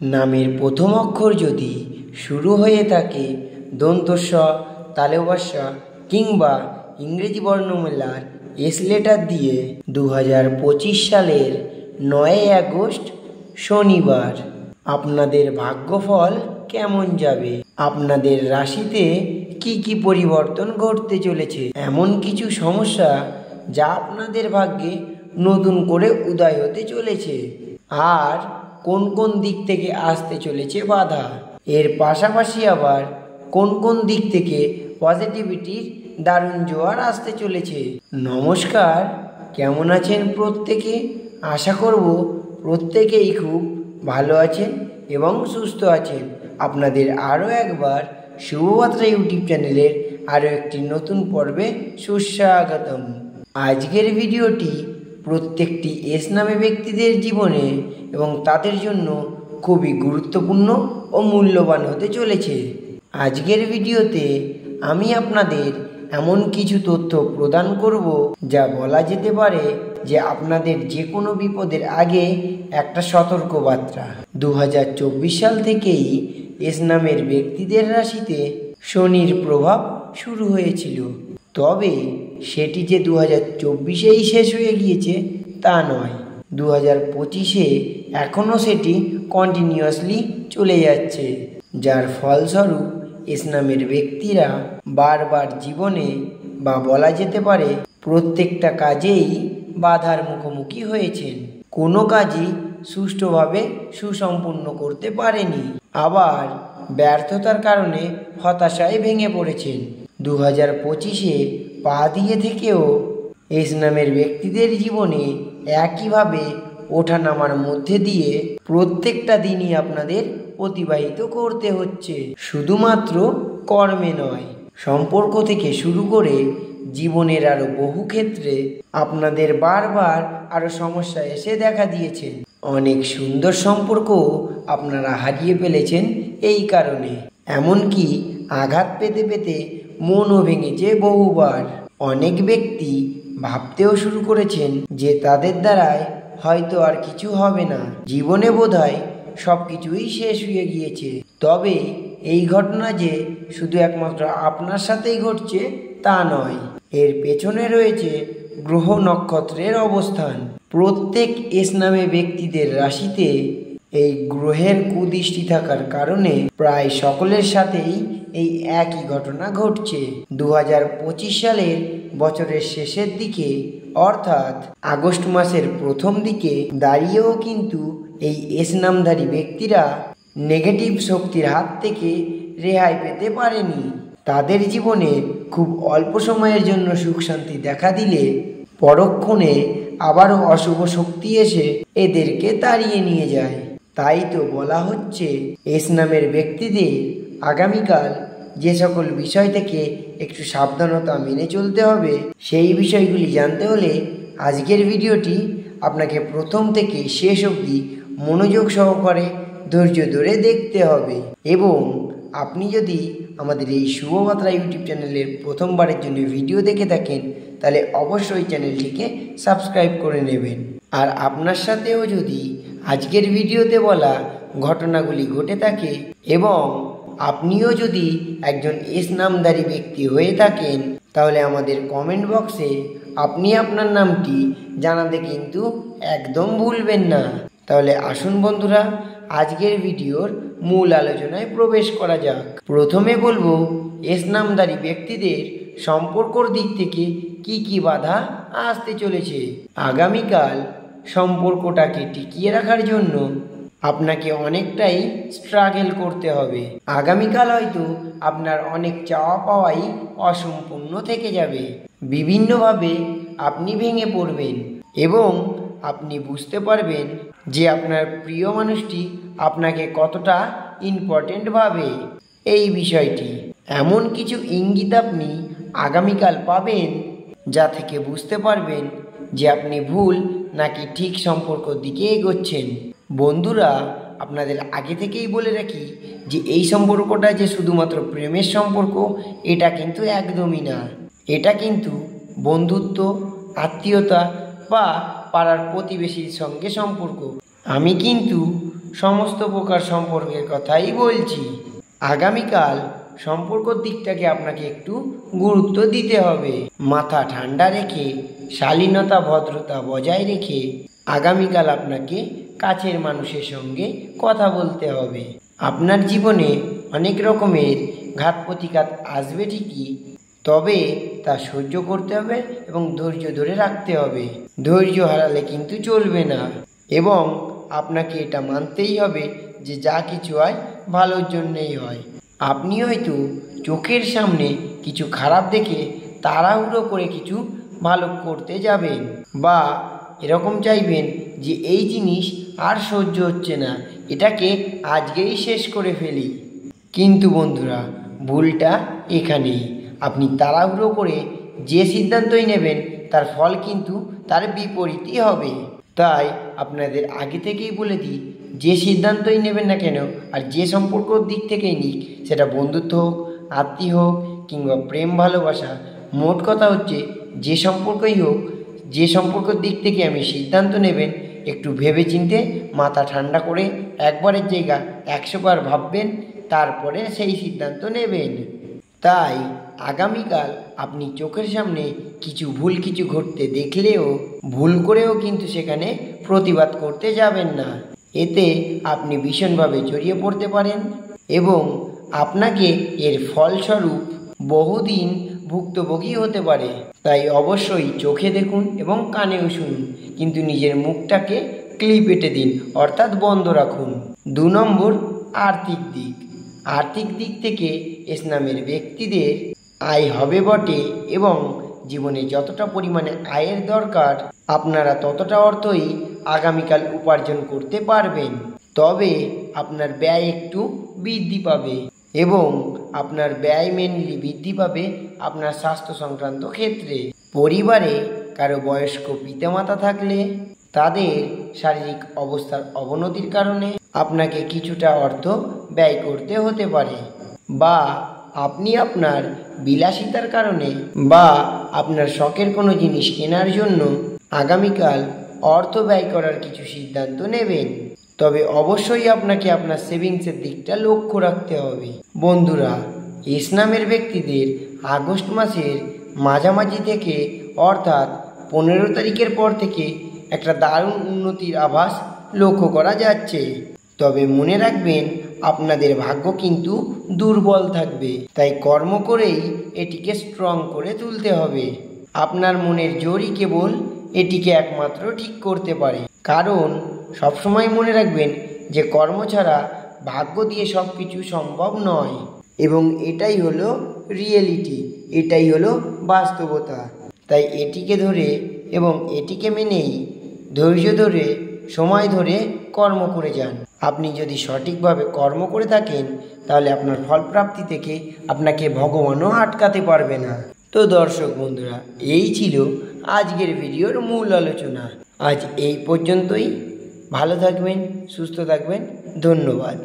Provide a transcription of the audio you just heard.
নামের প্রথম অক্ষর যদি শুরু হয়ে থাকে দন্ত স, তালব্য শ কিংবা ইংরেজি বর্ণমালার এস লেটার দিয়ে 2025 সালের 9 আগস্ট শনিবার আপনাদের ভাগ্যফল কেমন যাবে, আপনাদের রাশিতে কি কি পরিবর্তন ঘটতে চলেছে, এমন কিছু সমস্যা যা আপনাদের ভাগ্যে নতুন করে উদয় হতে চলেছে, আর কোন কোন দিক থেকে আসতে চলেছে বাধা, এর পাশাপাশি আবার কোন কোন দিক থেকে পজিটিভিটির দারুণ জোয়ার আসতে চলেছে। নমস্কার, কেমন আছেন প্রত্যেকে? আশা করব প্রত্যেকেই খুব ভালো আছেন এবং সুস্থ আছেন। আপনাদের আরও একবার শুভযাত্রা ইউটিউব চ্যানেলের আরও একটি নতুন পর্বে সুস্বাগতম। আজকের ভিডিওটি প্রত্যেকটি এস নামে ব্যক্তিদের জীবনে এবং তাদের জন্য খুবই গুরুত্বপূর্ণ ও মূল্যবান হতে চলেছে। আজকের ভিডিওতে আমি আপনাদের এমন কিছু তথ্য প্রদান করব যা বলা যেতে পারে যে আপনাদের যে কোনো বিপদের আগে একটা সতর্কবার্তা। 2024 সাল থেকেই এস নামের ব্যক্তিদের রাশিতে শনির প্রভাব শুরু হয়েছিল, তবে সেটি যে 2024-এই শেষ হয়ে গিয়েছে তা নয়, 2025-এ এখনও সেটি কন্টিনিউয়াসলি চলে যাচ্ছে, যার ফলস্বরূপ এস নামের ব্যক্তিরা বারবার জীবনে বা বলা যেতে পারে প্রত্যেকটা কাজেই বাধার মুখোমুখি হয়েছেন। কোনো কাজই সুষ্ঠুভাবে সুসম্পন্ন করতে পারেনি, আবার ব্যর্থতার কারণে হতাশায় ভেঙে পড়েছেন। 2025-এ পা দিয়ে থেকেও এস নামের ব্যক্তিদের জীবনে একইভাবে ওঠানামার মধ্যে দিয়ে প্রত্যেকটা দিনই আপনাদের অতিবাহিত করতে হচ্ছে। শুধুমাত্র কর্মে নয়, সম্পর্ক থেকে শুরু করে জীবনের আরও বহু ক্ষেত্রে আপনাদের বারবার আরও সমস্যা এসে দেখা দিয়েছে। অনেক সুন্দর সম্পর্ক আপনারা হারিয়ে ফেলেছেন এই কারণে, এমনকি আঘাত পেতে পেতে মনও ভেঙেছে বহুবার। অনেক ব্যক্তি ভাবতেও শুরু করেছেন যে তাদের দ্বারায় হয়তো আর কিছু হবে না, জীবনে বোধহয় সব কিছুই শেষ হয়ে গিয়েছে। তবে এই ঘটনা যে শুধু একমাত্র আপনার সাথেই ঘটছে তা নয়, এর পেছনে রয়েছে গ্রহ নক্ষত্রের অবস্থান। প্রত্যেক এস নামে ব্যক্তিদের রাশিতে এই গ্রহের কুদৃষ্টি থাকার কারণে প্রায় সকলের সাথেই এই একই ঘটনা ঘটছে। 2025 সালের বছরের শেষের দিকে অর্থাৎ আগস্ট মাসের প্রথম দিকে দাঁড়িয়েও কিন্তু এই এস নামধারী ব্যক্তিরা নেগেটিভ শক্তির হাত থেকে রেহাই পেতে পারেনি। তাদের জীবনে খুব অল্প সময়ের জন্য সুখ শান্তি দেখা দিলে পরক্ষণে আবারও অশুভ শক্তি এসে এদেরকে তাড়িয়ে নিয়ে যায়। তাই তো বলা হচ্ছে এস নামের ব্যক্তিদের আগামীকাল যে সকল বিষয় থেকে একটু সাবধানতা মেনে চলতে হবে, সেই বিষয়গুলি জানতে হলে আজকের ভিডিওটি আপনাকে প্রথম থেকে শেষ অবধি মনোযোগ সহকারে ধৈর্য ধরে দেখতে হবে। এবং আপনি যদি আমাদের এই শুভযাত্রা ইউটিউব চ্যানেলের প্রথমবারের জন্য ভিডিও দেখে থাকেন তাহলে অবশ্যই চ্যানেলটিকে সাবস্ক্রাইব করে নেবেন। আর আপনার সাথেও যদি আজকের ভিডিওতে বলা ঘটনাগুলি ঘটে থাকে এবং আপনিও যদি একজন এস নামধারী ব্যক্তি হয়ে থাকেন তাহলে আমাদের কমেন্ট বক্সে আপনি আপনার নামটি জানাতে কিন্তু একদম ভুলবেন না। তাহলে আসুন বন্ধুরা, আজকের ভিডিওর মূল আলোচনায় প্রবেশ করা যাক। প্রথমে বলবো এস নামধারী ব্যক্তিদের সম্পর্কর দিক থেকে কি কি বাধা আসতে চলেছে। আগামীকাল সম্পর্কটাকে টিকিয়ে রাখার জন্য আপনাকে অনেকটাই স্ট্রাগল করতে হবে। আগামীকাল হয়তো আপনার অনেক চাওয়া পাওয়াই অসম্পূর্ণ থেকে যাবে, বিভিন্নভাবে আপনি ভেঙে পড়বেন এবং আপনি বুঝতে পারবেন যে আপনার প্রিয় মানুষটি আপনাকে কতটা ইম্পর্টেন্ট ভাবে। এই বিষয়টি এমন কিছু ইঙ্গিত আপনি আগামীকাল পাবেন যা থেকে বুঝতে পারবেন যে আপনি ভুল নাকি ঠিক সম্পর্কর দিকে এগোচ্ছেন। বন্ধুরা, আপনাদের আগে থেকেই বলে রাখি যে এই সম্পর্কটা যে শুধুমাত্র প্রেমের সম্পর্ক এটা কিন্তু একদমই না। এটা কিন্তু বন্ধুত্ব, আত্মীয়তা বা পাড়ার প্রতিবেশীর সঙ্গে সম্পর্ক। আমি কিন্তু সমস্ত প্রকার সম্পর্কের কথাই বলছি। আগামীকাল সম্পর্কর দিকটাকে আপনাকে একটু গুরুত্ব দিতে হবে। মাথা ঠান্ডা রেখে, শালীনতা ভদ্রতা বজায় রেখে আগামীকাল আপনাকে কাছের মানুষের সঙ্গে কথা বলতে হবে। আপনার জীবনে অনেক রকমের ঘাত প্রতিঘাত আসবে ঠিকই, তবে তা সহ্য করতে হবে এবং ধৈর্য ধরে রাখতে হবে। ধৈর্য হারালে কিন্তু চলবে না এবং আপনাকে এটা মানতেই হবে যে যা কিছু হয় ভালোর জন্যেই হয়। আপনি হয়তো চোখের সামনে কিছু খারাপ দেখে তাড়াহুড়ো করে কিছু ভালো করতে যাবেন, বা এরকম চাইবেন যে এই জিনিস আর সহ্য হচ্ছে না, এটাকে আজকেই শেষ করে ফেলি। কিন্তু বন্ধুরা, ভুলটা এখানেই। আপনি তাড়াহুড়ো করে যে সিদ্ধান্তই নেবেন তার ফল কিন্তু তার বিপরীতই হবে। তাই আপনাদের আগে থেকেই বলে দিই, যে সিদ্ধান্তই নেবেন না কেন আর যে সম্পর্কর দিক থেকেই নিক, সেটা বন্ধুত্ব হোক, আত্মীয় হোক কিংবা প্রেম ভালোবাসা, মোট কথা হচ্ছে যে সম্পর্কই হোক, যে সম্পর্কের দিক থেকে আমি সিদ্ধান্ত নেবেন, একটু ভেবে চিনতে মাথা ঠান্ডা করে একবারের জায়গা 100 বার ভাববেন, তারপরে সেই সিদ্ধান্ত নেবেন। তাই আগামীকাল আপনি চোখের সামনে কিছু ঘটতে দেখলেও ভুল করেও কিন্তু সেখানে প্রতিবাদ করতে যাবেন না। এতে আপনি ভীষণভাবে জড়িয়ে পড়তে পারেন এবং আপনাকে এর ফলস্বরূপ বহুদিন ভুক্তভোগী হতে পারে। তাই অবশ্যই চোখে দেখুন এবং কানেও শুনুন, কিন্তু নিজের মুখটাকে ক্লিপেটে দিন, অর্থাৎ বন্ধ রাখুন। 2 নম্বর, আর্থিক দিক। আর্থিক দিক থেকে ইসলামের ব্যক্তিদের আয় হবে বটে এবং জীবনে যতটা পরিমাণে আয়ের দরকার আপনারা ততটা অর্থই আগামীকাল উপার্জন করতে পারবেন। তবে আপনার ব্যয় একটু বৃদ্ধি পাবে এবং আপনার ব্যয় মেনলি বৃদ্ধি পাবে আপনার স্বাস্থ্য সংক্রান্ত ক্ষেত্রে। পরিবারে কারো বয়স্ক পিতামাতা থাকলে তাদের শারীরিক অবস্থার অবনতির কারণে আপনাকে কিছুটা অর্থ ব্যয় করতে হতে পারে, বা আপনি আপনার বিলাসিতার কারণে বা আপনার শখের কোনো জিনিস কেনার জন্য আগামীকাল অর্থ ব্যয় করার কিছু সিদ্ধান্ত নেবেন। তবে অবশ্যই আপনাকে আপনার সেভিংসের দিকটা লক্ষ্য রাখতে হবে। বন্ধুরা, ইসলামের ব্যক্তিদের আগস্ট মাসের মাঝামাঝি থেকে অর্থাৎ 15 তারিখের পর থেকে একটা দারুণ উন্নতির আভাস লক্ষ্য করা যাচ্ছে। তবে মনে রাখবেন, আপনাদের ভাগ্য কিন্তু দুর্বল থাকবে, তাই কর্ম করেই এটিকে স্ট্রং করে তুলতে হবে। আপনার মনের জোরই কেবল এটিকে একমাত্র ঠিক করতে পারে। কারণ সবসময় মনে রাখবেন যে কর্ম ছাড়া ভাগ্য দিয়ে সব কিছু সম্ভব নয় এবং এটাই হলো রিয়েলিটি, এটাই হলো বাস্তবতা। তাই এটিকে ধরে এবং এটিকে মেনেই ধৈর্য ধরে সময় ধরে কর্ম করে যান। আপনি যদি সঠিকভাবে কর্ম করে থাকেন তাহলে আপনার ফলপ্রাপ্তি থেকে আপনাকে ভগবানও আটকাতে পারবে না। তো দর্শক বন্ধুরা, এই ছিল আজকের ভিডিওর মূল আলোচনা। আজ এই পর্যন্তই। ভালো থাকবেন, সুস্থ থাকবেন। ধন্যবাদ।